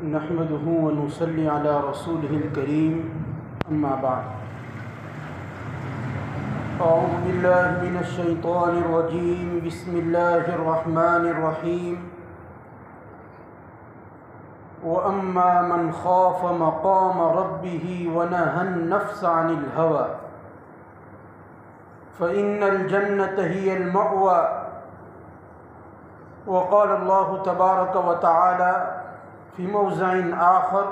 نحمده ونصلي على رسوله الكريم أما بعد أعوذ بالله من الشيطان الرجيم بسم الله الرحمن الرحيم وأما من خاف مقام ربه ونهى النفس عن الهوى فإن الجنة هي المأوى. وقال الله تبارك وتعالى في موضع آخر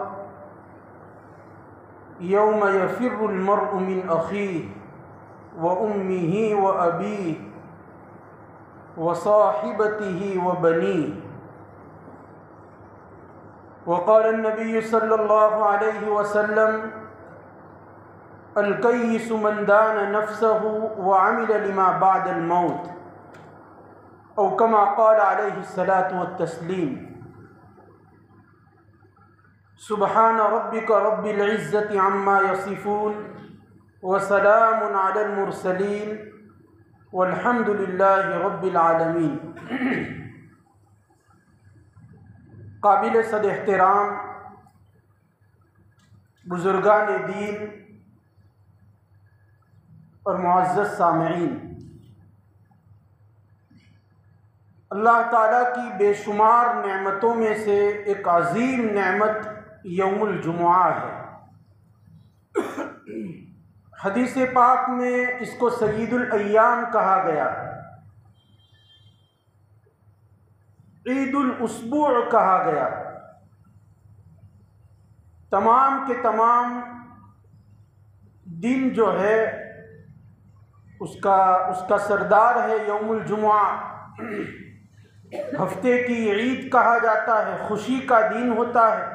يوم يفر المرء من أخيه وأمه وأبيه وصاحبته وبنيه. وقال النبي صلى الله عليه وسلم الكيس من دان نفسه وعمل لما بعد الموت، أو كما قال عليه الصلاة والتسليم. سبحان ربك رب العزة عما يصفون وسلام على المرسلين والحمد لله رب العالمین. قابل صد احترام بزرگان دین اور معزز سامعین، اللہ تعالیٰ کی بے شمار نعمتوں میں سے ایک عظیم نعمت یوم الجمعہ ہے. حدیث پاک میں اس کو سید الایام کہا گیا، عید الاسبوع کہا گیا. تمام کے تمام دن جو ہے اس کا سردار ہے یوم الجمعہ. ہفتے کی عید کہا جاتا ہے، خوشی کا دن ہوتا ہے.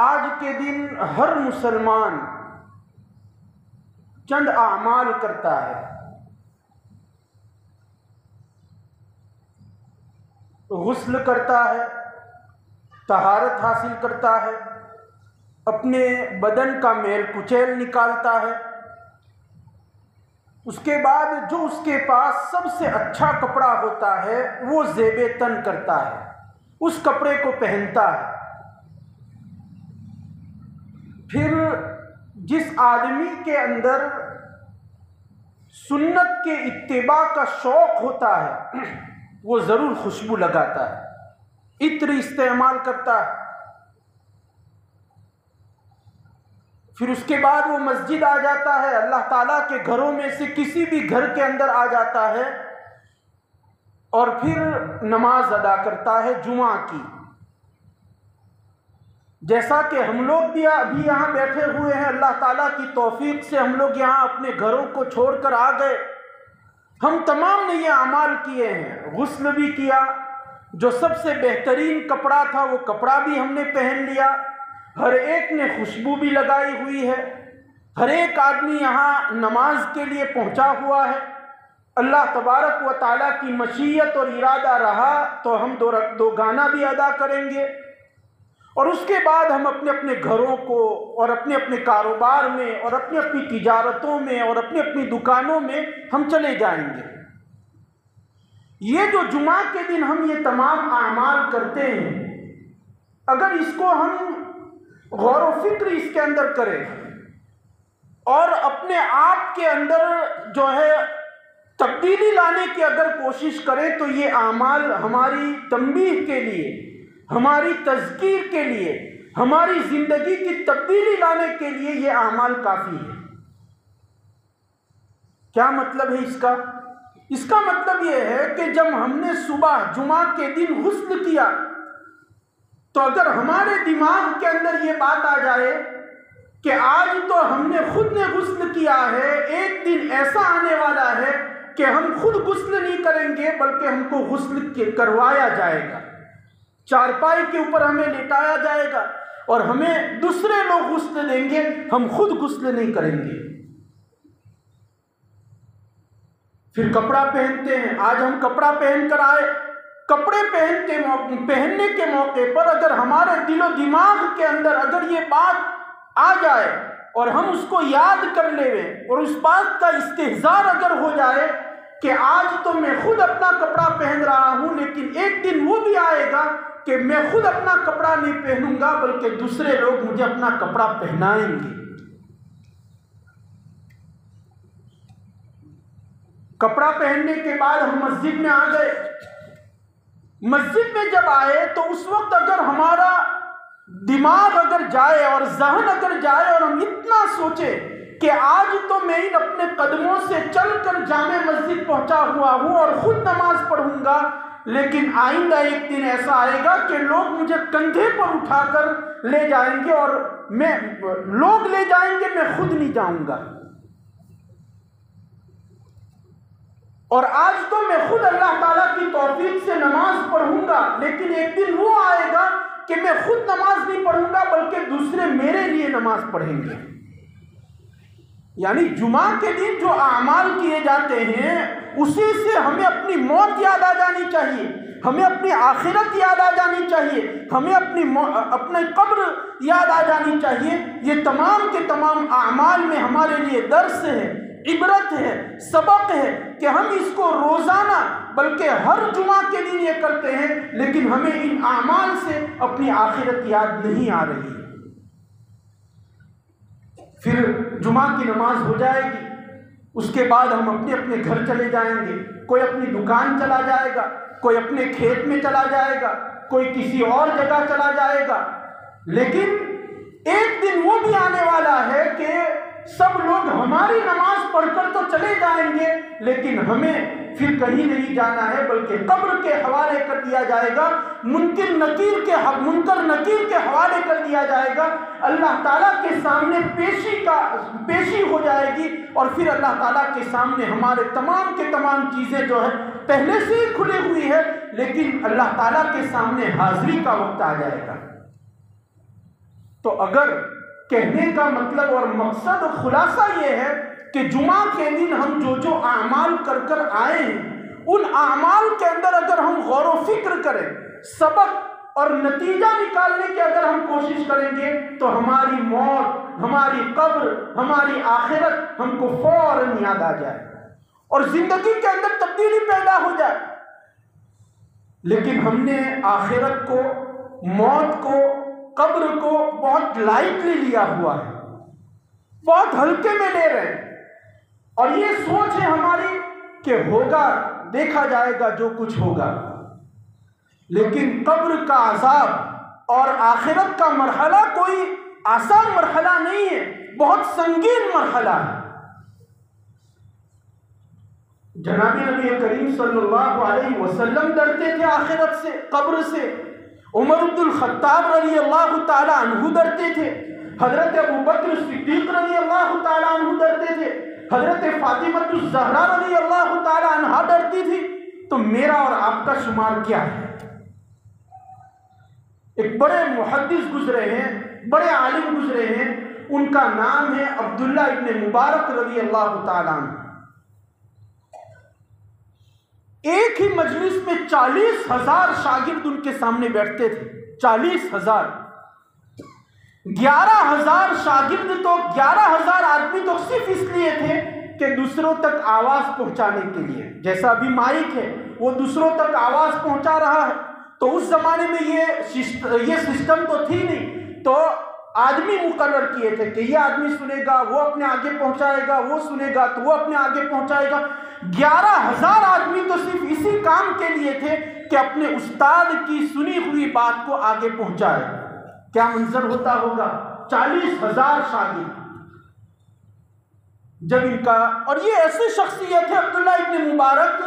آج کے دن ہر مسلمان چند اعمال کرتا ہے. غسل کرتا ہے، طہارت حاصل کرتا ہے، اپنے بدن کا میل کچیل نکالتا ہے. اس کے بعد جو اس کے پاس سب سے اچھا کپڑا ہوتا ہے وہ زیب تن کرتا ہے، اس کپڑے کو پہنتا ہے. پھر جس آدمی کے اندر سنت کے اتباع کا شوق ہوتا ہے وہ ضرور خوشبو لگاتا ہے، عطر استعمال کرتا ہے. پھر اس کے بعد وہ مسجد آ جاتا ہے، اللہ تعالیٰ کے گھروں میں سے کسی بھی گھر کے اندر آ جاتا ہے اور پھر نماز ادا کرتا ہے جمعہ کی. جیسا کہ ہم لوگ بھی ابھی یہاں بیٹھے ہوئے ہیں، اللہ تعالیٰ کی توفیق سے ہم لوگ یہاں اپنے گھروں کو چھوڑ کر آ گئے. ہم تمام نے یہ اعمال کیے ہیں. غسل بھی کیا، جو سب سے بہترین کپڑا تھا وہ کپڑا بھی ہم نے پہن لیا. ہر ایک نے خوشبو بھی لگائی ہوئی ہے. ہر ایک آدمی یہاں نماز کے لیے پہنچا ہوا ہے. اللہ تبارک و تعالیٰ کی مشیت اور ارادہ رہا تو ہم دو گانا بھی ادا کریں گے، اور اس کے بعد ہم اپنے اپنے گھروں کو اور اپنے اپنے کاروبار میں اور اپنی اپنی تجارتوں میں اور اپنی اپنی دکانوں میں ہم چلے جائیں گے. یہ جو جمعہ کے دن ہم یہ تمام اعمال کرتے ہیں، اگر اس کو ہم غور و فکر اس کے اندر کریں اور اپنے آپ کے اندر جو ہے تبدیلی لانے کی اگر کوشش کریں تو یہ اعمال ہماری تنبیہ کے لیے، ہماری تذکیر کے لیے، ہماری زندگی کی تبدیلی لانے کے لیے یہ اعمال کافی ہے. کیا مطلب ہے اس کا؟ اس کا مطلب یہ ہے کہ جب ہم نے صبح جمعہ کے دن غسل کیا تو اگر ہمارے دماغ کے اندر یہ بات آ جائے کہ آج تو ہم نے خود نے غسل کیا ہے، ایک دن ایسا آنے والا ہے کہ ہم خود غسل نہیں کریں گے بلکہ ہم کو غسل کروایا جائے گا، چارپائی کے اوپر ہمیں لٹایا جائے گا اور ہمیں دوسرے لوگ غسل دیں گے، ہم خود غسل نہیں کریں گے. پھر کپڑا پہنتے ہیں. آج ہم کپڑا پہن کر آئے. کپڑے پہننے کے موقع پر اگر ہمارے دل و دماغ کے اندر اگر یہ بات آ جائے اور ہم اس کو یاد کر لیں اور اس بات کا استحضار اگر ہو جائے کہ آج تو میں خود اپنا کپڑا پہن رہا ہوں، لیکن ایک دن وہ بھی آئے گا کہ میں خود اپنا کپڑا نہیں پہنوں گا بلکہ دوسرے لوگ مجھے اپنا کپڑا پہنائیں گے۔ کپڑا پہننے کے بعد ہم مسجد میں آ گئے۔ مسجد میں جب آئے تو اس وقت اگر ہمارا دماغ اگر جائے اور ذہن اگر جائے اور ہم اتنا سوچے کہ آج تو میں ان اپنے قدموں سے چل کر جامع مسجد پہنچا ہوا ہوں اور خود نماز پڑھوں گا، لیکن آئندہ ایک دن ایسا آئے گا کہ لوگ مجھے کندھے پر اٹھا کر لے جائیں گے اور لوگ لے جائیں گے، میں خود نہیں جاؤں گا۔ اور آج تو میں خود اللہ تعالیٰ کی توفیق سے نماز پڑھوں گا، لیکن ایک دن وہ آئے گا کہ میں خود نماز نہیں پڑھوں گا بلکہ دوسرے میرے لیے نماز پڑھیں گے۔ یعنی جمعہ کے دن جو اعمال کیے جاتے ہیں اسی سے ہمیں اپنی موت یاد آ جانی چاہیے، ہمیں اپنی آخرت یاد آ جانی چاہیے، ہمیں اپنی قبر یاد آ جانی چاہیے۔ یہ تمام کے تمام اعمال میں ہمارے لیے درس ہے، عبرت ہے، سبق ہے کہ ہم اس کو روزانہ بلکہ ہر جمعہ کے دن یہ کرتے ہیں، لیکن ہمیں ان اعمال سے اپنی آخرت یاد نہیں آ رہی۔ پھر جمعہ کی نماز ہو جائے گی، اس کے بعد ہم اپنے اپنے گھر چلے جائیں گے، کوئی اپنی دکان چلا جائے گا، کوئی اپنے کھیت میں چلا جائے گا، کوئی کسی اور جگہ چلا جائے گا۔ لیکن ایک دن وہ بھی آنے والا ہے کہ سب لوگ ہماری نماز پڑھ کر تو چلے جائیں گے، لیکن ہمیں پھر کہیں نہیں جانا ہے بلکہ قبر کے حوالے کر دیا جائے گا، منکر نکیر کے حوالے کر دیا جائے گا۔ اللہ تعالیٰ کے سامنے پیشی ہو جائے گی اور پھر اللہ تعالیٰ کے سامنے ہمارے تمام کے تمام چیزیں جو ہے پہلے سے ہی کھلی ہوئی ہے، لیکن اللہ تعالیٰ کے سامنے حاضری کا وقت آ جائے گا۔ تو اگر کہنے کا مطلب اور مقصد اور خلاصہ یہ ہے کہ جمعہ کے دن ہم جو اعمال کر آئے ہیں ان اعمال کے اندر اگر ہم غور و فکر کریں، سبق اور نتیجہ نکالنے کی اگر ہم کوشش کریں گے تو ہماری موت، ہماری قبر، ہماری آخرت ہم کو فوراً یاد آ جائے اور زندگی کے اندر تبدیلی پیدا ہو جائے۔ لیکن ہم نے آخرت کو، موت کو، قبر کو بہت لائٹلی لیا ہوا ہے، بہت ہلکے میں لے رہے ہیں، اور یہ سوچ ہے ہماری کہ ہوگا، دیکھا جائے گا جو کچھ ہوگا۔ لیکن قبر کا عذاب اور آخرت کا مرحلہ کوئی آسان مرحلہ نہیں ہے، بہت سنگین مرحلہ ہے۔ جناب نبی کریم صلی اللہ علیہ وسلم ڈرتے تھے آخرت سے، قبر سے، عمر بن الخطاب رضی اللہ تعالی عنہ ڈرتے تھے، حضرت ابوبکر صدیق رضی اللہ تعالی عنہ ڈرتے تھے، حضرت فاطمہ الزہرا رضی اللہ تعالی عنہا ڈرتی تھی۔ تو میرا اور آپ کا شمار کیا ہے؟ ایک بڑے محدث گزرے ہیں، بڑے عالم گزرے ہیں، ان کا نام ہے عبداللہ ابن مبارک رضی اللہ تعالی عنہ۔ ایک ہی مجلس میں 40,000 شاگرد ان کے سامنے بیٹھتے تھے، 40,000، 11,000 شاگرد تو 11,000 آدمی تو صرف اس لیے تھے کہ دوسروں تک آواز پہنچانے کے لیے، جیسا ابھی مائک ہے وہ دوسروں تک آواز پہنچا رہا ہے، تو اس زمانے میں یہ سسٹم تو تھی نہیں، تو آدمی مقرر کیے تھے کہ یہ آدمی سنے گا، وہ اپنے آگے پہنچائے گا، وہ سنے گا تو وہ اپنے آگے پہنچائے گا۔ 11,000 آدمی تو صرف اسی کام کے لیے تھے کہ اپنے استاد کی سنی ہوئی بات کو آگے پہنچائے۔ کیا منظر ہوتا ہوگا؟ 40,000 شاگرد جب ان کا، اور یہ ایسی شخصیت ہے عبداللہ ابن مبارک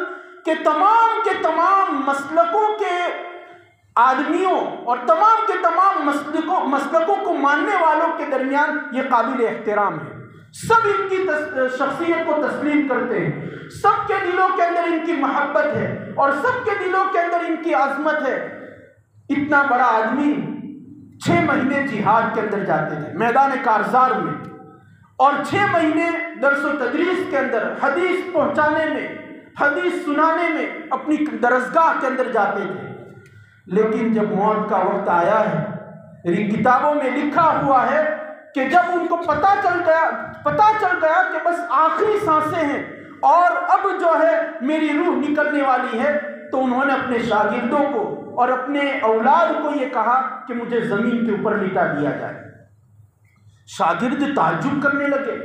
کہ تمام مسلکوں کے آدمیوں اور تمام کے تمام مسلکوں کو ماننے والوں کے درمیان یہ قابل احترام ہے۔ سب ان کی شخصیت کو تسلیم کرتے ہیں، سب کے دلوں کے اندر ان کی محبت ہے اور سب کے دلوں کے اندر ان کی عظمت ہے۔ اتنا بڑا آدمی 6 مہینے جہاد کے اندر جاتے تھے میدان کارزار میں، اور 6 مہینے درس و تدریس کے اندر حدیث پہنچانے میں، حدیث سنانے میں اپنی درسگاہ کے اندر جاتے تھے۔ لیکن جب موت کا وقت آیا ہے، کتابوں میں لکھا ہوا ہے کہ جب ان کو پتہ چل گیا کہ بس آخری سانسیں ہیں اور اب جو ہے میری روح نکلنے والی ہے، تو انہوں نے اپنے شاگردوں کو اور اپنے اولاد کو یہ کہا کہ مجھے زمین کے اوپر لٹا دیا جائے۔ شاگرد تعجب کرنے لگے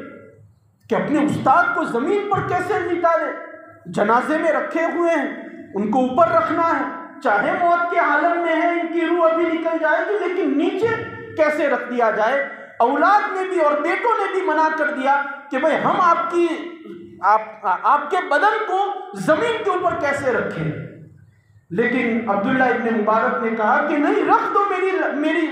کہ اپنے استاد کو زمین پر کیسے لٹا دے، جنازے میں رکھے ہوئے ہیں، ان کو اوپر رکھنا ہے، چاہے موت کے عالم میں ہے، ان کی روح ابھی نکل جائے گی، لیکن نیچے کیسے رکھ دیا جائے۔ اولاد نے بھی اور بیٹوں نے بھی منع کر دیا کہ بھئی ہم آپ کے بدن کو زمین کے اوپر کیسے رکھیں، لیکن عبداللہ ابن مبارک نے کہا کہ نہیں، رکھ دو میری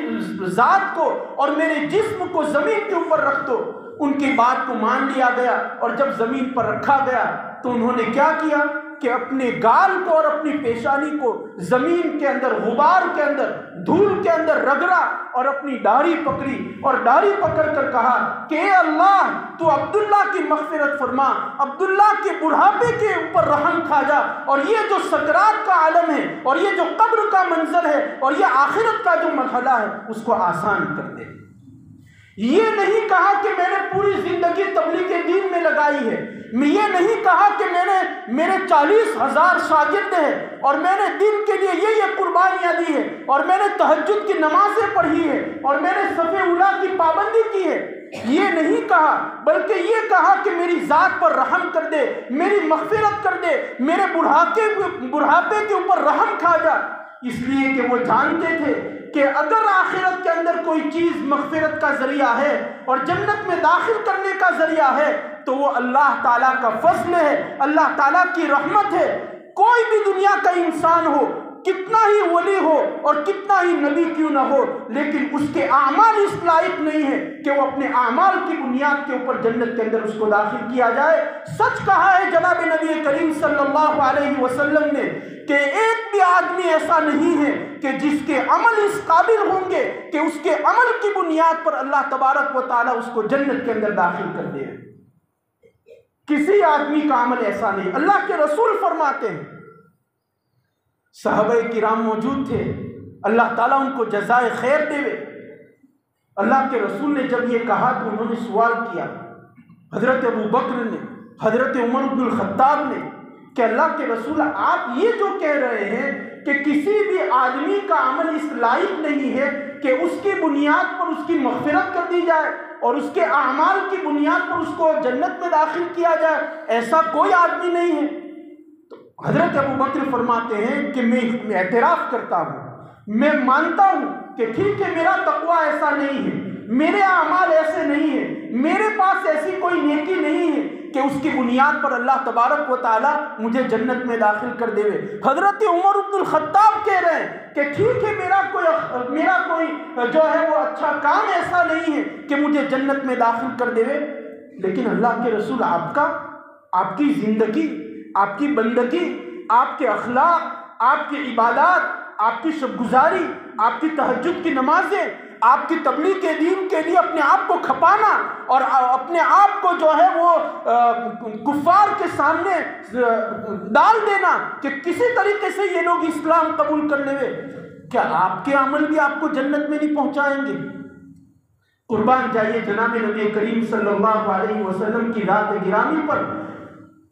ذات کو اور میرے جسم کو زمین کے اوپر رکھ دو۔ ان کی بات کو مان لیا گیا، اور جب زمین پر رکھا گیا تو انہوں نے کیا کیا کہ اپنے گال کو اور اپنی پیشانی کو زمین کے اندر، غبار کے اندر، دھول کے اندر رگڑا اور اپنی داڑھی پکڑی اور داڑھی پکڑ کر کہا کہ اے اللہ تو عبداللہ کی مغفرت فرما، عبداللہ کے بڑھاپے کے اوپر رحم کھا جا، اور یہ جو سکرات کا عالم ہے اور یہ جو قبر کا منظر ہے اور یہ آخرت کا جو مرحلہ ہے اس کو آسان کر دے۔ یہ نہیں کہا کہ میں نے پوری زندگی تبلیغ دین میں لگائی ہے، میں یہ نہیں کہا کہ میرے 40,000 شاگرد ہیں اور میں نے دین کے لیے یہ قربانیاں دی ہے اور میں نے تہجد کی نمازیں پڑھی ہے اور میں نے صف اولیٰ کی پابندی کی ہے، یہ نہیں کہا، بلکہ یہ کہا کہ میری ذات پر رحم کر دے، میری مغفرت کر دے، میرے بڑھاپے کے اوپر رحم کھا جا، اس لیے کہ وہ جانتے تھے کہ اگر آخرت کے اندر کوئی چیز مغفرت کا ذریعہ ہے اور جنت میں داخل کرنے کا ذریعہ ہے تو وہ اللہ تعالیٰ کا فضل ہے، اللہ تعالیٰ کی رحمت ہے۔ کوئی بھی دنیا کا انسان ہو، کتنا ہی ولی ہو اور کتنا ہی نبی کیوں نہ ہو، لیکن اس کے اعمال اس لائق نہیں ہے کہ وہ اپنے اعمال کی بنیاد کے اوپر جنت کے اندر اس کو داخل کیا جائے۔ سچ کہا ہے جناب نبی کریم صلی اللہ علیہ وسلم نے کہ ایک بھی آدمی ایسا نہیں ہے کہ جس کے عمل اس قابل ہوں گے کہ اس کے عمل کی بنیاد پر اللہ تبارک و تعالیٰ اس کو جنت کے اندر داخل کر دے۔ کسی آدمی کا عمل ایسا نہیں۔ اللہ کے رسول فرماتے ہیں، صحابہ کرام موجود تھے، اللہ تعالیٰ ان کو جزائے خیر دے۔ اللہ کے رسول نے جب یہ کہا تو انہوں نے سوال کیا، حضرت ابو بکر نے، حضرت عمر بن الخطاب نے، کہ اللہ کے رسول آپ یہ جو کہہ رہے ہیں کہ کسی بھی آدمی کا عمل اس لائق نہیں ہے کہ اس کی بنیاد پر اس کی مغفرت کر دی جائے اور اس کے اعمال کی بنیاد پر اس کو جنت میں داخل کیا جائے، ایسا کوئی آدمی نہیں ہے۔ تو حضرت ابو بکر فرماتے ہیں کہ میں اعتراف کرتا ہوں، میں مانتا ہوں کہ ٹھیک ہے میرا تقویٰ ایسا نہیں ہے، میرے اعمال ایسے نہیں ہیں، میرے پاس ایسی کوئی نیکی نہیں ہے کہ اس کی بنیاد پر اللہ تبارک و تعالیٰ مجھے جنت میں داخل کر دے۔ حضرت عمر بن الخطاب کہہ رہے ہیں کہ ٹھیک ہے میرا کوئی جو ہے وہ اچھا کام ایسا نہیں ہے کہ مجھے جنت میں داخل کر دے، لیکن اللہ کے رسول آپ کی زندگی، آپ کی بندگی، آپ کے اخلاق، آپ کی عبادات، آپ کی شب گزاری، آپ کی تہجد کی نمازیں، آپ کی تبلیغ دین کے لیے اپنے آپ کو کھپانا اور اپنے آپ کو جو ہے وہ کفار کے سامنے ڈال دینا کہ کسی طریقے سے یہ لوگ اسلام قبول کر لیں، کیا آپ کے عمل بھی آپ کو جنت میں نہیں پہنچائیں گے؟ قربان جائیے جناب نبی کریم صلی اللہ علیہ وسلم کی ذات گرامی پر۔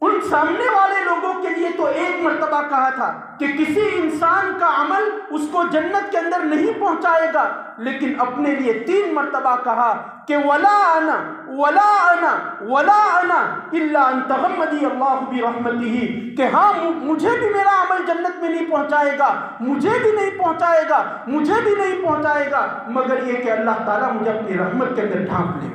ان سامنے والے لوگوں کے لیے تو ایک مرتبہ کہا تھا کہ کسی انسان کا عمل اس کو جنت کے اندر نہیں پہنچائے گا، لیکن اپنے لیے 3 مرتبہ کہا کہ ولا انا ولا انا ولا انا الا ان تغمدی اللہ برحمتہ، کہ ہاں مجھے بھی میرا عمل جنت میں نہیں پہنچائے گا، مجھے بھی نہیں پہنچائے گا، مجھے بھی نہیں پہنچائے گا، مگر یہ کہ اللہ تعالیٰ مجھے اپنی رحمت کے اندر ڈھانپ لے۔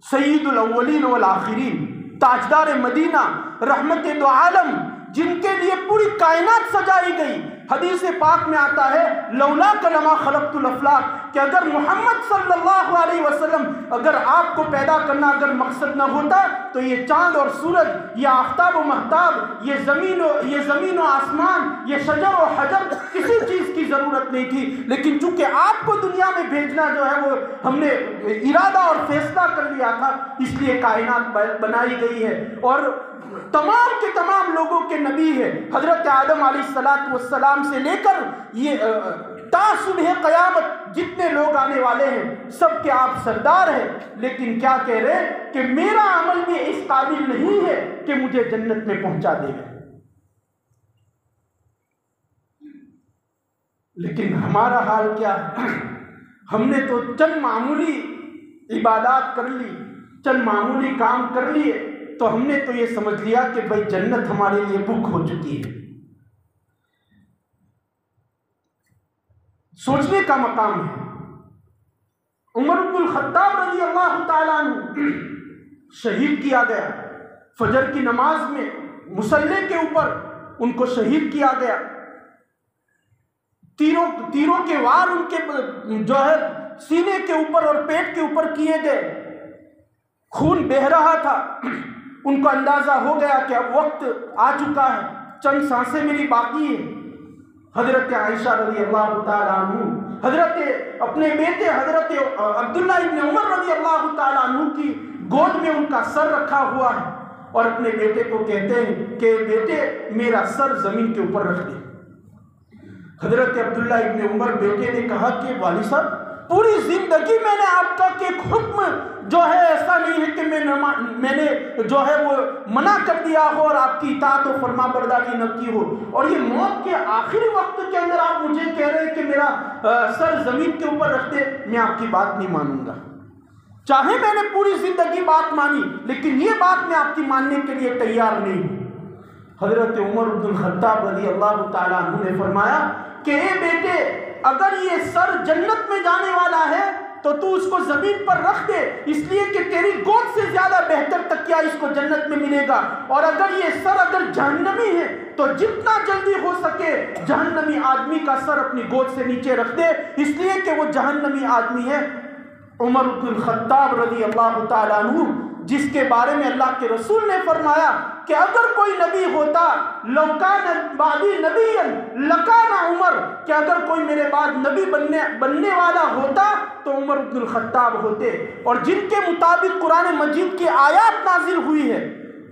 سید الاولین والآخرین، تاجدار مدینہ، رحمت دو عالم، جن کے لیے پوری کائنات سجائی گئی، حدیث پاک میں آتا ہے لولاک لما خلقت الافلاک، کہ اگر محمد صلی اللہ علیہ وسلم، اگر آپ کو پیدا کرنا اگر مقصد نہ ہوتا تو یہ چاند اور سورج، یہ آفتاب و مہتاب، یہ زمین و آسمان، یہ شجر و حجر، کسی چیز کی ضرورت نہیں تھی، لیکن چونکہ آپ کو دنیا میں بھیجنا جو ہے وہ ہم نے ارادہ اور فیصلہ کر لیا تھا، اس لیے کائنات بنائی گئی ہے، اور تمام کے تمام لوگوں کے نبی ہے، حضرت آدم علیہ السلام سے لے کر یہ تا صبح قیامت جتنے لوگ آنے والے ہیں سب کے آپ سردار ہیں، لیکن کیا کہہ رہے ہیں کہ میرا عمل بھی اس قابل نہیں ہے کہ مجھے جنت میں پہنچا دے۔ لیکن ہمارا حال کیا ہے؟ ہم نے تو چند معمولی عبادات کر لی، چند معمولی کام کر لیے، تو ہم نے تو یہ سمجھ لیا کہ بھائی جنت ہمارے لیے بک ہو چکی ہے۔ سوچنے کا مقام ہے۔ عمر بن الخطاب رضی اللہ تعالیٰ عنہ شہید کیا گیا، فجر کی نماز میں مصلی کے اوپر ان کو شہید کیا گیا، تیروں کے وار ان کے جو ہے سینے کے اوپر اور پیٹ کے اوپر کیے گئے، خون بہہ رہا تھا۔ ان کو اندازہ ہو گیا کہ اب وقت آ چکا ہے، چند سانسیں میری باقی ہیں۔ حضرت عائشہ رضی اللہ تعالیٰ عنہ حضرت اپنے بیٹے حضرت عبداللہ ابن عمر رضی اللہ تعالیٰ عنہ کی گود میں ان کا سر رکھا ہوا ہے، اور اپنے بیٹے کو کہتے ہیں کہ بیٹے میرا سر زمین کے اوپر رکھ دے۔ حضرت عبداللہ ابن عمر بیٹے نے کہا کہ والد صاحب پوری زندگی میں نے آپ کا کہ حکم جو ہے ایسا نہیں ہے کہ میں نے جو ہے وہ منع کر دیا ہو اور آپ کی اطاعت و فرما برداری نہ کی ہو، اور یہ موت کے آخری وقت کے اندر آپ مجھے کہہ رہے ہیں کہ میرا سر زمین کے اوپر رکھ دے، میں آپ کی بات نہیں مانوں گا۔ چاہے میں نے پوری زندگی بات مانی، لیکن یہ بات میں آپ کی ماننے کے لیے تیار نہیں ہوں۔ حضرت عمر بن الخطاب رضی اللہ تعالیٰ عنہ نے فرمایا کہ اے بیٹے، اگر یہ سر جنت میں جانے والا ہے تو تو اس کو زمین پر رکھ دے، اس لیے کہ تیری گود سے زیادہ بہتر تکیہ اس کو جنت میں ملے گا، اور اگر یہ سر اگر جہنمی ہے تو جتنا جلدی ہو سکے جہنمی آدمی کا سر اپنی گود سے نیچے رکھ دے، اس لیے کہ وہ جہنمی آدمی ہے۔ عمر بن الخطاب رضی اللہ تعالیٰ عنہ جس کے بارے میں اللہ کے رسول نے فرمایا کہ اگر کوئی نبی ہوتا لو کان بعدی نبیا لکان عمر، کہ اگر کوئی میرے بعد نبی بننے والا ہوتا تو عمر بن الخطاب ہوتے، اور جن کے مطابق قرآن مجید کی آیات نازل ہوئی ہے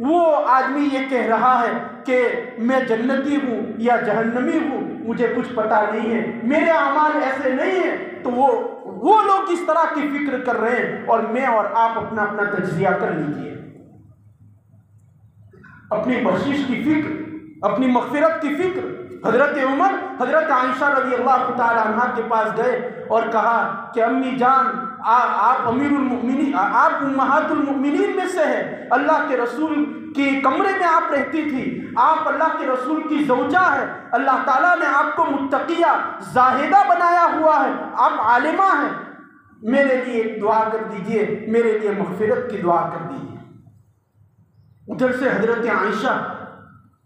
وہ آدمی یہ کہہ رہا ہے کہ میں جنتی ہوں یا جہنمی ہوں، مجھے کچھ پتہ نہیں ہے، میرے اعمال ایسے نہیں ہیں، تو وہ لوگ اس طرح کی فکر کر رہے ہیں، اور میں اور آپ اپنا تجزیہ کر لیجئے۔ اپنی بخشش کی فکر، اپنی مغفرت کی فکر۔ حضرت عمر حضرت عائشہ رضی اللہ تعالیٰ عنہ کے پاس گئے اور کہا کہ امی جان، آپ امیر المؤمنین، آپ امہات المؤمنین میں سے ہیں، اللہ کے رسول کی کمرے میں آپ رہتی تھی، آپ اللہ کے رسول کی زوجہ ہے، اللہ تعالیٰ نے آپ کو متقیہ زاہدہ بنایا ہوا ہے، آپ عالمہ ہیں، میرے لیے ایک دعا کر دیجئے، میرے لیے مغفرت کی دعا کر دیجئے۔ ادھر سے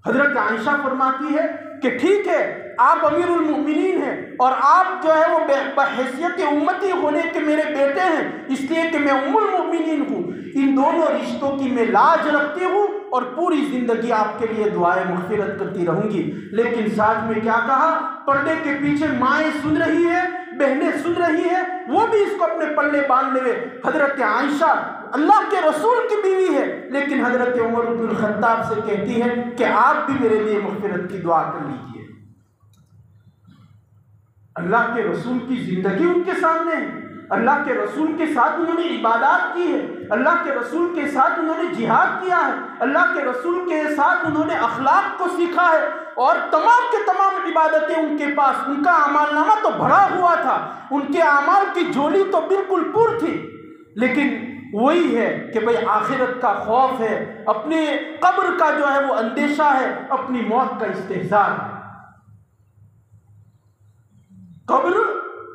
حضرت عائشہ فرماتی ہے کہ ٹھیک ہے، آپ امیر المؤمنین ہیں اور آپ جو ہے وہ بحیثیت امتی ہونے کے میرے بیٹے ہیں، اس لیے کہ میں ام المؤمنین ہوں، ان دونوں رشتوں کی میں لاج رکھتی ہوں اور پوری زندگی آپ کے لیے دعائیں مغفرت کرتی رہوں گی۔ لیکن ساتھ میں کیا کہا؟ پردے کے پیچھے مائیں سن رہی ہے، بہنیں سن رہی ہے، وہ بھی اس کو اپنے پلے باندھ لے۔ حضرت عائشہ اللہ کے رسول کی بیوی ہے، لیکن حضرت عمر بن الخطاب سے کہتی ہے کہ آپ بھی میرے لیے مغفرت کی دعا کر لیجئے۔ اللہ کے رسول کی زندگی ان کے سامنے ہے، اللہ کے رسول کے ساتھ انہوں نے عبادات کی ہے، اللہ کے رسول کے ساتھ انہوں نے جہاد کیا ہے، اللہ کے رسول کے ساتھ انہوں نے اخلاق کو سیکھا ہے، اور تمام کے تمام عبادتیں ان کے پاس، ان کا اعمال نامہ تو بھرا ہوا تھا، ان کے اعمال کی جھولی تو بالکل پر تھی، لیکن وہی ہے کہ بھئی آخرت کا خوف ہے، اپنے قبر کا جو ہے وہ اندیشہ ہے، اپنی موت کا استحضار ہے۔ قبر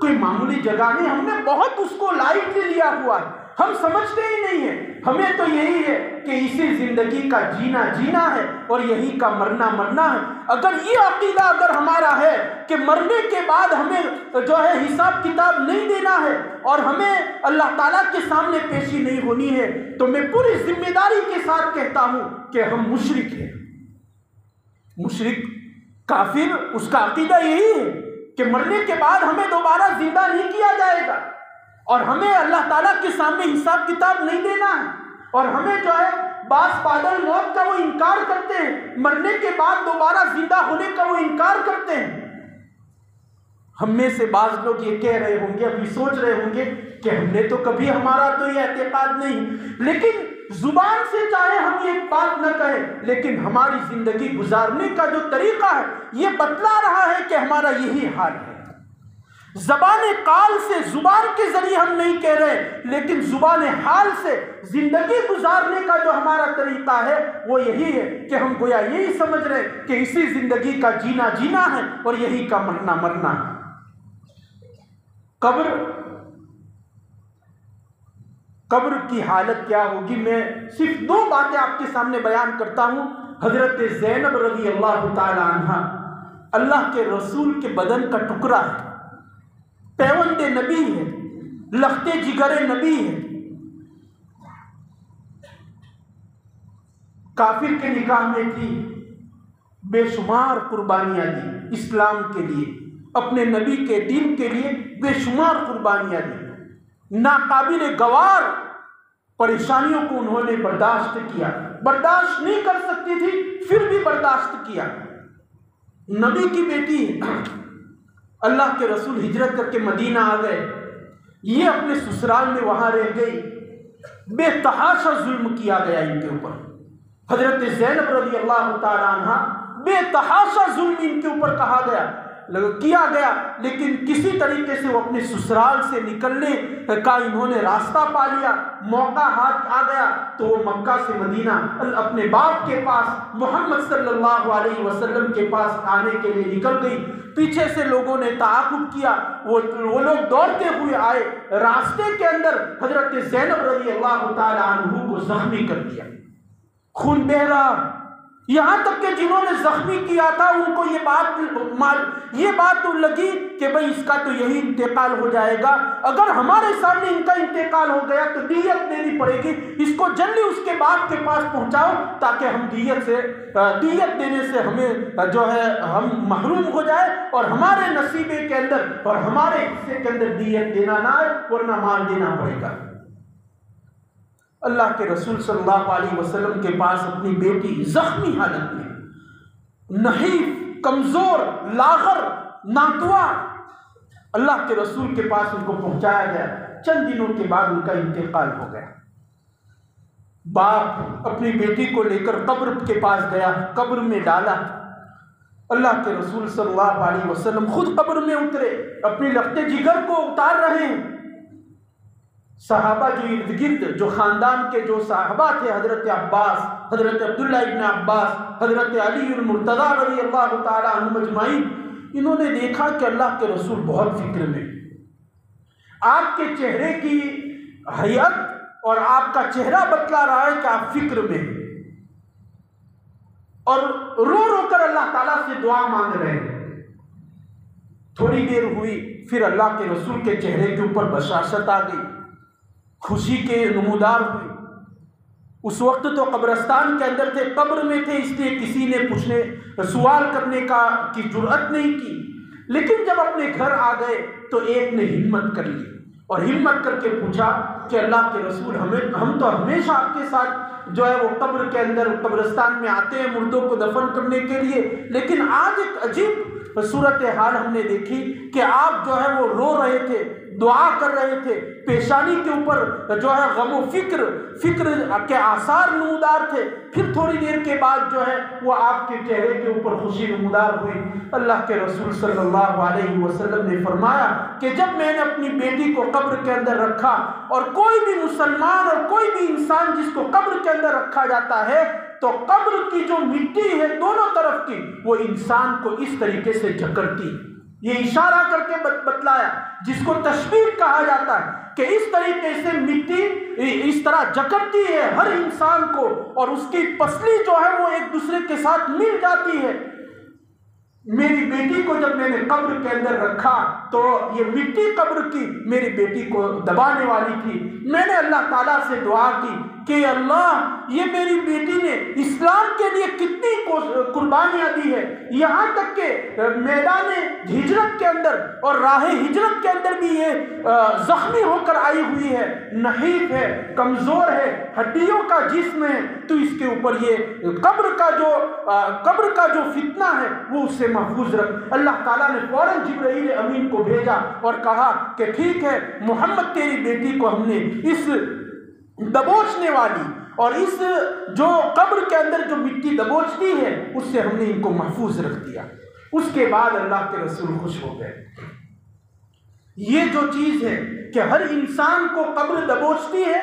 کوئی معمولی جگہ نہیں، ہم نے بہت اس کو لائٹلی لیا ہوا ہے، ہم سمجھتے ہی نہیں ہیں، ہمیں تو یہی ہے کہ اسی زندگی کا جینا جینا ہے اور یہی کا مرنا مرنا ہے۔ اگر یہ عقیدہ اگر ہمارا ہے کہ مرنے کے بعد ہمیں جو ہے حساب کتاب نہیں دینا ہے اور ہمیں اللہ تعالیٰ کے سامنے پیشی نہیں ہونی ہے، تو میں پوری ذمہ داری کے ساتھ کہتا ہوں کہ ہم مشرک ہیں۔ مشرک کافر، اس کا عقیدہ یہی ہے کہ مرنے کے بعد ہمیں دوبارہ زندہ نہیں کیا جائے گا اور ہمیں اللہ تعالیٰ کے سامنے حساب کتاب نہیں دینا ہے، اور ہمیں جو ہے بعض بادل موت کا وہ انکار کرتے ہیں، مرنے کے بعد دوبارہ زندہ ہونے کا وہ انکار کرتے ہیں۔ ہم میں سے بعض لوگ یہ کہہ رہے ہوں گے، ابھی سوچ رہے ہوں گے کہ ہم نے تو کبھی، ہمارا تو یہ اعتقاد نہیں، لیکن زبان سے چاہے ہم یہ بات نہ کہیں، لیکن ہماری زندگی گزارنے کا جو طریقہ ہے یہ بتلا رہا ہے کہ ہمارا یہی حال ہے۔ زبان قال سے، زبان کے ذریعے ہم نہیں کہہ رہے، لیکن زبان حال سے زندگی گزارنے کا جو ہمارا طریقہ ہے وہ یہی ہے کہ ہم گویا یہی سمجھ رہے کہ اسی زندگی کا جینا جینا ہے اور یہی کا مرنا مرنا ہے۔ قبر کی حالت کیا ہوگی؟ میں صرف 2 باتیں آپ کے سامنے بیان کرتا ہوں۔ حضرت زینب رضی اللہ تعالی عنہ اللہ کے رسول کے بدن کا ٹکڑا ہے، پیوند نبی ہے، لخت جگر نبی ہے، کافر کے نکاح میں تھی، بے شمار قربانیاں دی اسلام کے لیے، اپنے نبی کے دین کے لیے بے شمار قربانیاں دی، ناقابل گوار پریشانیوں کو انہوں نے برداشت کیا، برداشت نہیں کر سکتی تھی پھر بھی برداشت کیا۔ نبی کی بیٹی ہے، اللہ کے رسول ہجرت کر کے مدینہ آ گئے، یہ اپنے سسرال میں وہاں رہ گئی، بے تحاشا ظلم کیا گیا ان کے اوپر۔ حضرت زینب رضی اللہ تعالی عنہ بے تحاشا ظلم ان کے اوپر کیا گیا، لیکن کسی طریقے سے وہ اپنے سسرال سے نکلنے کا انہوں نے راستہ پا لیا، موقع ہاتھ آ گیا تو وہ مکہ سے مدینہ اپنے باپ کے پاس محمد صلی اللہ علیہ وسلم کے پاس آنے کے لیے نکل گئی۔ پیچھے سے لوگوں نے تعاقب کیا، وہ لوگ دوڑتے ہوئے آئے، راستے کے اندر حضرت زینب رضی اللہ تعالی عنہ کو زخمی کر دیا، خون بہ رہا، یہاں تک کہ جنہوں نے زخمی کیا تھا ان کو یہ بات تو لگی کہ بھئی اس کا تو یہی انتقال ہو جائے گا، اگر ہمارے سامنے ان کا انتقال ہو گیا تو دیت دینی پڑے گی، اس کو جلدی اس کے باپ کے پاس پہنچاؤ تاکہ ہم دیت دینے سے ہمیں جو ہے ہم محروم ہو جائے اور ہمارے نصیبے کے اندر اور ہمارے حصے کے اندر دیت دینا نہ آئے ورنہ مال دینا پڑے گا۔ اللہ کے رسول صلی اللہ علیہ وسلم کے پاس اپنی بیٹی زخمی حالت میں، نحیف، کمزور، لاغر، ناتوا، اللہ کے رسول کے پاس ان کو پہنچایا گیا۔ چند دنوں کے بعد ان کا انتقال ہو گیا۔ باپ اپنی بیٹی کو لے کر قبر کے پاس گیا، قبر میں ڈالا۔ اللہ کے رسول صلی اللہ علیہ وسلم خود قبر میں اترے، اپنی لخت جگر کو اتار رہے ہیں۔ صحابہ جو ارد گرد، جو خاندان کے جو صحابہ تھے، حضرت عباس، حضرت عبداللہ ابن عباس، حضرت علی المرتضی رضی اللہ تعالی عنہم اجمعین، انہوں نے دیکھا کہ اللہ کے رسول بہت فکر میں، آپ کے چہرے کی حیت اور آپ کا چہرہ بتلا رہا ہے کہ آپ فکر میں ہیں، اور رو رو کر اللہ تعالیٰ سے دعا مانگ رہے ہیں۔ تھوڑی دیر ہوئی، پھر اللہ کے رسول کے چہرے کے اوپر بشاشت آ گئی، خوشی کے نمودار ہوئی۔ اس وقت تو قبرستان کے اندر تھے، قبر میں تھے، اس لیے کسی نے سوال کرنے کی جرأت نہیں کی، لیکن جب اپنے گھر آ گئے تو ایک نے ہمت کر لی اور ہمت کر کے پوچھا کہ اللہ کے رسول ہم تو ہمیشہ آپ کے ساتھ جو ہے وہ قبر کے اندر قبرستان میں آتے ہیں مردوں کو دفن کرنے کے لیے، لیکن آج ایک عجیب صورتحال ہم نے دیکھی کہ آپ جو ہے وہ رو رہے تھے، دعا کر رہے تھے، پیشانی کے اوپر جو ہے غم و فکر کے آثار نمودار تھے، پھر تھوڑی دیر کے بعد جو ہے وہ آپ کے چہرے کے اوپر خوشی نمودار ہوئی۔ اللہ کے رسول صلی اللہ علیہ وسلم نے فرمایا کہ جب میں نے اپنی بیٹی کو قبر کے اندر رکھا، اور کوئی بھی مسلمان اور کوئی بھی انسان جس کو قبر کے اندر رکھا جاتا ہے تو قبر کی جو مٹی ہے دونوں طرف کی وہ انسان کو اس طریقے سے جکڑتی، یہ اشارہ کر کے بتلایا، جس کو تشبیہ کہا جاتا ہے کہ اس طریقے سے مٹی اس طرح جکڑتی ہے ہر انسان کو، اور اس کی پسلی جو ہے وہ ایک دوسرے کے ساتھ مل جاتی ہے۔ میری بیٹی کو جب میں نے قبر کے اندر رکھا تو یہ مٹی قبر کی میری بیٹی کو دبانے والی تھی، میں نے اللہ تعالیٰ سے دعا کی کہ اللہ یہ میری بیٹی نے اسلام کے لیے کتنی قربانیاں دی ہے، یہاں تک کہ میدان ہجرت کے اندر اور راہ ہجرت کے اندر بھی یہ زخمی ہو کر آئی ہوئی ہے، نحیف ہے، کمزور ہے، ہڈیوں کا جسم ہے، تو اس کے اوپر یہ قبر کا جو فتنہ ہے وہ اس سے محفوظ رکھ۔ اللہ تعالیٰ نے فوراً جبرائیل امین کو بھیجا اور کہا کہ ٹھیک ہے محمد، تیری بیٹی کو ہم نے اس دبوچنے والی اور اس جو قبر کے اندر جو مٹی دبوچتی ہے اس سے ہم نے ان کو محفوظ رکھ دیا۔ اس کے بعد اللہ کے رسول خوش ہو گئے۔ یہ جو چیز ہے کہ ہر انسان کو قبر دبوچتی ہے،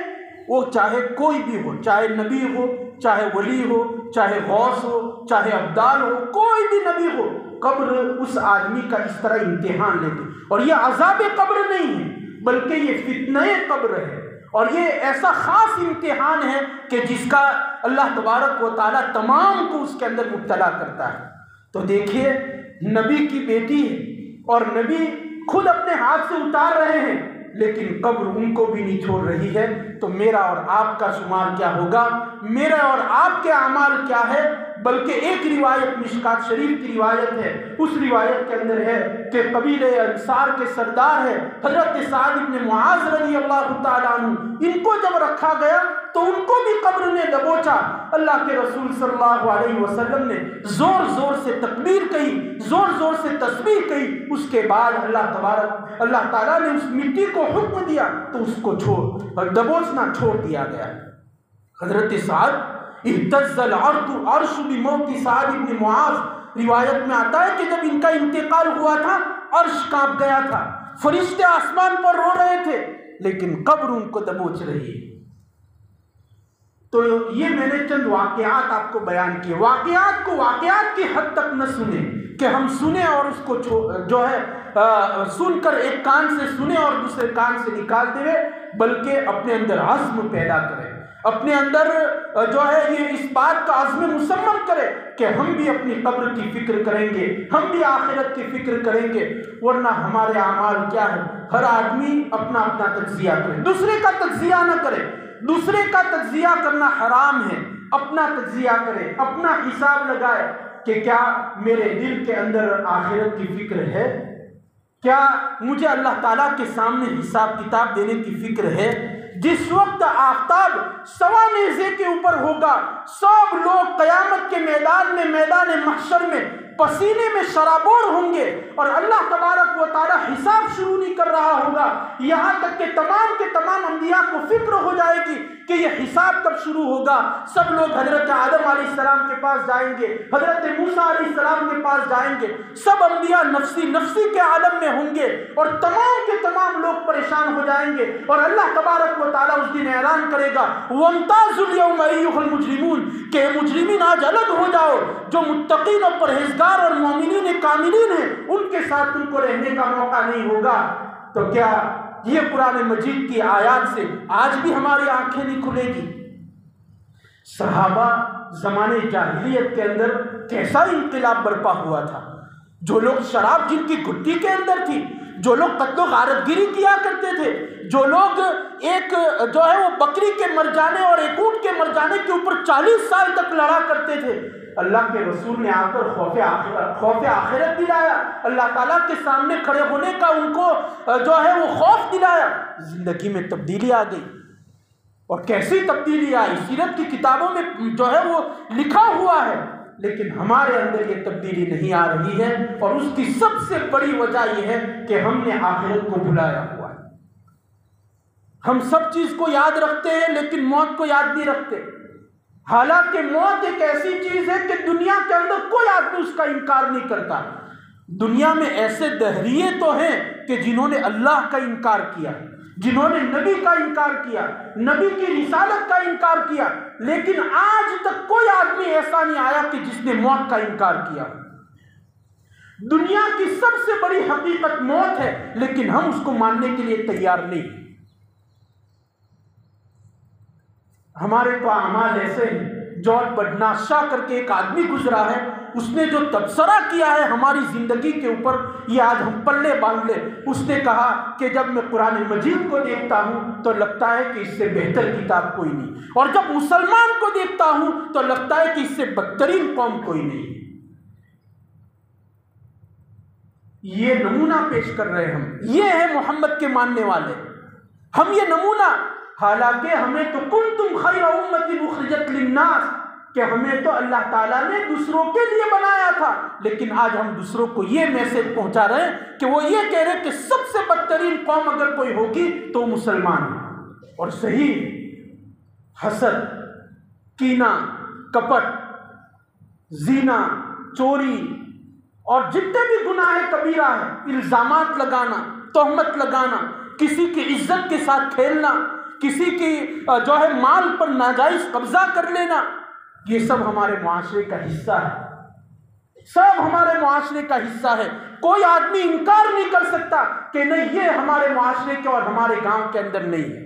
وہ چاہے کوئی بھی ہو، چاہے نبی ہو، چاہے ولی ہو، چاہے غوث ہو، چاہے ابدال ہو، کوئی بھی نبی ہو، قبر اس آدمی کا اس طرح امتحان لیتی. اور یہ عذاب قبر نہیں ہے بلکہ یہ فتنہ قبر ہے، اور یہ ایسا خاص امتحان ہے کہ جس کا اللہ تبارک و تعالیٰ تمام کو اس کے اندر مبتلا کرتا ہے. تو دیکھیے نبی کی بیٹی ہے اور نبی خود اپنے ہاتھ سے اتار رہے ہیں، لیکن قبر ان کو بھی نہیں چھوڑ رہی ہے. تو میرا اور آپ کا شمار کیا ہوگا، میرا اور آپ کے اعمال کیا ہے؟ بلکہ ایک روایت مشکات شریف کی روایت ہے، اس روایت کے اندر ہے کہ قبیلہ انصار کے سردار ہے حضرت سعد بن معاذ رضی اللہ تعالیٰ عنہ، ان کو جب رکھا گیا تو ان کو بھی قبر نے دبوچا. اللہ کے رسول صلی اللہ علیہ وسلم نے زور زور سے تکبیر کہی، زور زور سے تسبیح کہی. اس کے بعد اللہ تعالیٰ نے اس مٹی کو حکم دیا تو اس کو دبوچنا چھوڑ دیا گیا. حضرت سعد اہتز العرش بموت سعد بن معاذ، روایت میں آتا ہے کہ جب ان کا انتقال ہوا تھا عرش کانپ گیا تھا، فرشتے آسمان پر رو رہے تھے، لیکن قبر ان کو دبوچ رہی ہے. تو یہ میں نے چند واقعات آپ کو بیان کیے. واقعات کو واقعات کی حد تک نہ سنیں کہ ہم سنیں اور اس کو جو ہے سن کر ایک کان سے سنیں اور دوسرے کان سے نکال دیں، بلکہ اپنے اندر عزم پیدا کریں، اپنے اندر جو ہے یہ اس بات کا عزم مصمم کرے کہ ہم بھی اپنی قبر کی فکر کریں گے، ہم بھی آخرت کی فکر کریں گے. ورنہ ہمارے اعمال کیا ہے؟ ہر آدمی اپنا اپنا تجزیہ کرے، دوسرے کا تجزیہ نہ کرے. دوسرے کا تجزیہ کرنا حرام ہے. اپنا تجزیہ کرے، اپنا حساب لگائے کہ کیا میرے دل کے اندر آخرت کی فکر ہے، کیا مجھے اللہ تعالیٰ کے سامنے حساب کتاب دینے کی فکر ہے. جس وقت آفتاب سوا نیزے کے اوپر ہوگا، سب لوگ قیامت کے میدان میں، میدان محشر میں پسینے میں شرابور ہوں گے، اور اللہ تبارک و تعالیٰ حساب شروع نہیں کر رہا ہوگا، یہاں تک کہ تمام کے تمام انبیاء کو فکر ہو جائے گی کہ یہ حساب کب شروع ہوگا. سب لوگ حضرت آدم علیہ السلام کے پاس جائیں گے، حضرت موسیٰ علیہ السلام کے پاس جائیں گے، سب انبیاء نفسی نفسی کے عالم میں ہوں گے، اور تمام کے تمام لوگ پریشان ہو جائیں گے. اور اللہ تبارک و تعالیٰ اس دن اعلان کرے گا وَامْتَازُوا الْيَوْمَ أَيُّهَا الْمُجْرِمُونَ کہ مجرمین آج الگ ہو جاؤ. جو متقین اور پرہیزگار اور مومنین کاملین ہیں ان کے ساتھ تم کو رہنے کا موقع نہیں ہوگا. تو کیا یہ قرآن مجید کی آیات سے آج بھی ہماری آنکھیں نہیں کھلے گی؟ صحابہ زمانے جاہلیت کے اندر کیسا انقلاب برپا ہوا تھا. جو لوگ شراب جن کی گھٹی کے اندر تھی، جو لوگ قتل و غارت گیری کیا کرتے تھے، جو لوگ ایک جو ہے وہ بکری کے مر جانے اور ایک اونٹ کے مر جانے کے اوپر 40 سال تک لڑا کرتے تھے، اللہ کے رسول نے آ کر خوف آخرت دلایا، اللہ تعالیٰ کے سامنے کھڑے ہونے کا ان کو جو ہے وہ خوف دلایا. زندگی میں تبدیلی آ گئی. اور کیسی تبدیلی آئی سیرت کی کتابوں میں جو ہے وہ لکھا ہوا ہے، لیکن ہمارے اندر یہ تبدیلی نہیں آ رہی ہے. اور اس کی سب سے بڑی وجہ یہ ہے کہ ہم نے آخرت کو بھلایا ہوا ہے. ہم سب چیز کو یاد رکھتے ہیں لیکن موت کو یاد نہیں رکھتے. حالانکہ موت ایک ایسی چیز ہے کہ دنیا کے اندر کوئی آدمی اس کا انکار نہیں کرتا. دنیا میں ایسے دہریے تو ہیں کہ جنہوں نے اللہ کا انکار کیا، جنہوں نے نبی کا انکار کیا، نبی کی رسالت کا انکار کیا، لیکن آج تک کوئی آدمی ایسا نہیں آیا کہ جس نے موت کا انکار کیا. دنیا کی سب سے بڑی حقیقت موت ہے، لیکن ہم اس کو ماننے کے لیے تیار نہیں. ہمارے تو اعمال ایسے ہیں. جارج برنارڈ شاہ کر کے ایک آدمی گزرا ہے، اس نے جو تبصرہ کیا ہے ہماری زندگی کے اوپر، یہ آج ہم پلے باندھ لیں. اس نے کہا کہ جب میں قرآن مجید کو دیکھتا ہوں تو لگتا ہے کہ اس سے بہتر کتاب کوئی نہیں، اور جب مسلمان کو دیکھتا ہوں تو لگتا ہے کہ اس سے بدترین قوم کوئی نہیں. یہ نمونہ پیش کر رہے ہم، یہ ہے محمد کے ماننے والے، ہم یہ نمونہ. حالانکہ ہمیں تو کنتم خیر امت اخرجت للناس کہ ہمیں تو اللہ تعالیٰ نے دوسروں کے لیے بنایا تھا، لیکن آج ہم دوسروں کو یہ میسج پہنچا رہے ہیں کہ وہ یہ کہہ رہے ہیں کہ سب سے بدترین قوم اگر کوئی ہوگی تو مسلمان ہے. اور صحیح حسد، کینہ، کپٹ، زنا، چوری اور جتنے بھی گناہ کبیرہ ہیں، الزامات لگانا، تہمت لگانا، کسی کی عزت کے ساتھ کھیلنا، کسی کی جو ہے مال پر ناجائز قبضہ کر لینا، یہ سب ہمارے معاشرے کا حصہ ہے، سب ہمارے معاشرے کا حصہ ہے۔ کوئی آدمی انکار نہیں کر سکتا کہ نہیں یہ ہمارے معاشرے کے اور ہمارے گاؤں کے اندر نہیں ہے۔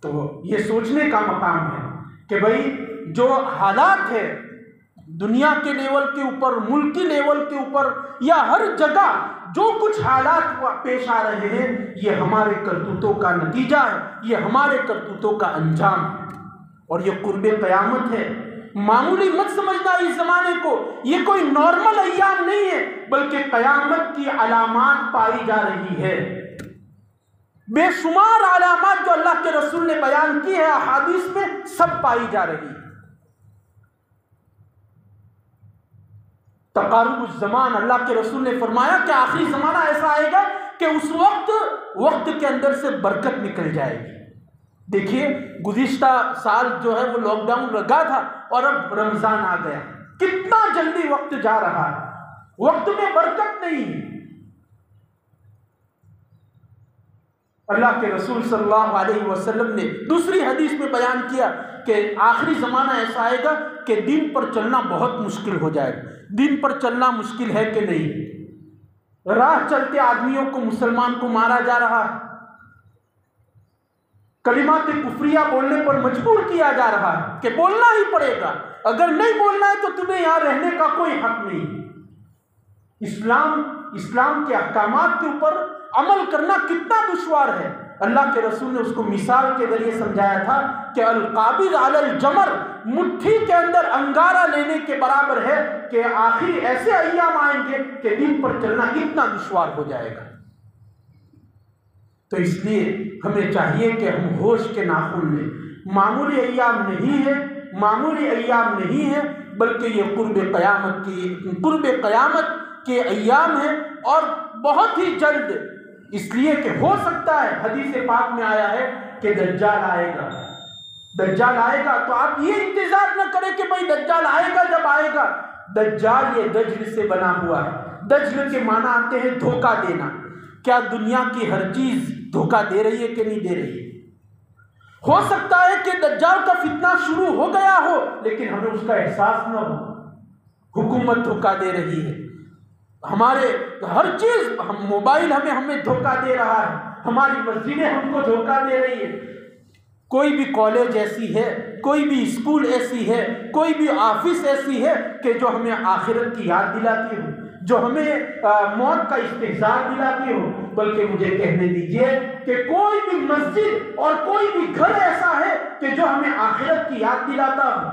تو یہ سوچنے کا مقام ہے کہ بھئی جو حالات ہے دنیا کے لیول کے اوپر، ملکی لیول کے اوپر، یا ہر جگہ جو کچھ حالات پیش آ رہے ہیں، یہ ہمارے کرتوتوں کا نتیجہ ہے، یہ ہمارے کرتوتوں کا انجام ہے، اور یہ قرب قیامت ہے۔ معمولی مت سمجھنا اس زمانے کو، یہ کوئی نارمل ایام نہیں ہے، بلکہ قیامت کی علامات پائی جا رہی ہے۔ بے شمار علامات جو اللہ کے رسول نے بیان کی ہے احادیث میں، سب پائی جا رہی ہے۔ تقارب الزمان، اللہ کے رسول نے فرمایا کہ آخری زمانہ ایسا آئے گا کہ اس وقت کے اندر سے برکت نکل جائے گی۔ دیکھیے گزشتہ سال جو ہے وہ لاک ڈاؤن لگا تھا، اور اب رمضان آ گیا، کتنا جلدی وقت جا رہا ہے، وقت میں برکت نہیں ہے۔ اللہ کے رسول صلی اللہ علیہ وسلم نے دوسری حدیث میں بیان کیا کہ آخری زمانہ ایسا آئے گا کہ دین پر چلنا بہت مشکل ہو جائے گا۔ دین پر چلنا مشکل ہے کہ نہیں؟ راہ چلتے آدمیوں کو، مسلمان کو مارا جا رہا ہے، کلمات کفریہ بولنے پر مجبور کیا جا رہا ہے کہ بولنا ہی پڑے گا، اگر نہیں بولنا ہے تو تمہیں یہاں رہنے کا کوئی حق نہیں۔ اسلام کے احکامات کے اوپر عمل کرنا کتنا دشوار ہے۔ اللہ کے رسول نے اس کو مثال کے ذریعے سمجھایا تھا کہ القابض علی الجمر، مٹھی کے اندر انگارہ لینے کے برابر ہے، کہ آخر ایسے ایام آئیں گے کہ دین پر چلنا اتنا دشوار ہو جائے گا۔ تو اس لیے ہمیں چاہیے کہ ہم ہوش کے ناخن لیں۔ معمولی ایام نہیں ہے، معمولی ایام نہیں ہے، بلکہ یہ قرب قیامت کے ایام ہیں، اور بہت ہی جلد، اس لیے کہ ہو سکتا ہے، حدیث پاک میں آیا ہے کہ دجال آئے گا، دجال آئے گا۔ تو آپ یہ انتظار نہ کریں کہ بھائی دجال آئے گا، جب آئے گا، دجال یہ دجل سے بنا ہوا ہے۔ دجل کے معنی آتے ہیں دھوکہ دینا۔ کیا دنیا کی ہر چیز دھوکہ دے رہی ہے کہ نہیں دے رہی ہے؟ ہو سکتا ہے کہ دجال کا فتنہ شروع ہو گیا ہو، لیکن ہمیں اس کا احساس نہ ہو۔ حکومت دھوکہ دے رہی ہے، ہمارے ہر چیز، موبائل ہمیں دھوکہ دے رہا ہے، ہماری مسجدیں ہم کو دھوکہ دے رہی ہے، کوئی بھی کالج ایسی ہے، کوئی بھی اسکول ایسی ہے، کوئی بھی آفس ایسی ہے کہ جو ہمیں آخرت کی یاد دلاتی ہو، جو ہمیں موت کا استحضار دلاتی ہو۔ بلکہ مجھے کہنے دیجئے کہ کوئی بھی مسجد اور کوئی بھی گھر ایسا ہے کہ جو ہمیں آخرت کی یاد دلاتا ہو۔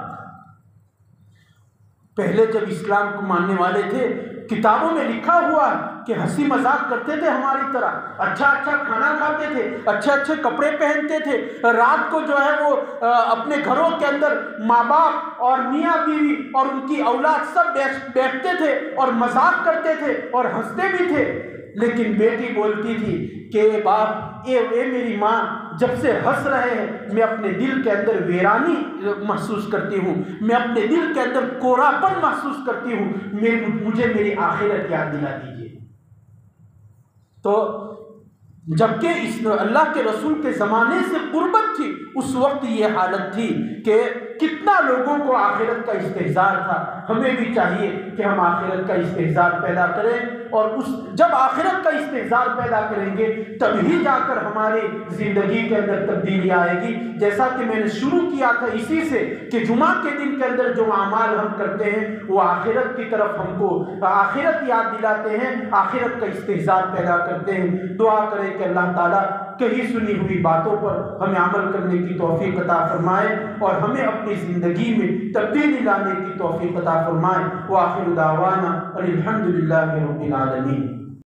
پہلے جب اسلام کو ماننے والے تھے، کتابوں میں لکھا ہوا ہے کہ ہنسی مذاق کرتے تھے ہماری طرح، اچھا کھانا کھاتے تھے، اچھے کپڑے پہنتے تھے، رات کو جو ہے وہ اپنے گھروں کے اندر ماں باپ اور میاں بیوی اور ان کی اولاد سب بیٹھتے تھے اور مذاق کرتے تھے اور ہنستے بھی تھے۔ لیکن بیٹی بولتی تھی کہ باپ، اے میری ماں، جب سے ہنس رہے ہیں میں اپنے دل کے اندر ویرانی محسوس کرتی ہوں، میں اپنے دل کے اندر کوراپن محسوس کرتی ہوں، مجھے میری آخرت یاد دلا دیجیے۔ تو جبکہ اس اللہ کے رسول کے زمانے سے قربت تھی، اس وقت یہ حالت تھی کہ کتنا لوگوں کو آخرت کا استحضار تھا۔ ہمیں بھی چاہیے کہ ہم آخرت کا استحضار پیدا کریں، اور جب آخرت کا استحضار پیدا کریں گے تبھی جا کر ہماری زندگی کے اندر تبدیلی آئے گی۔ جیسا کہ میں نے شروع کیا تھا اسی سے کہ جمعہ کے دن کے اندر جو اعمال ہم کرتے ہیں وہ آخرت کی طرف ہم کو آخرت یاد دلاتے ہیں، آخرت کا استحضار پیدا کرتے ہیں۔ دعا کریں کہ اللہ تعالیٰ کہیں سنی ہوئی باتوں پر ہمیں عمل کرنے کی توفیق عطا فرمائے، اور ہمیں اپنی زندگی میں تبدیلی لانے کی توفیق عطا فرمائے۔ وآخر دعوانا الحمد للہ رب العالمین۔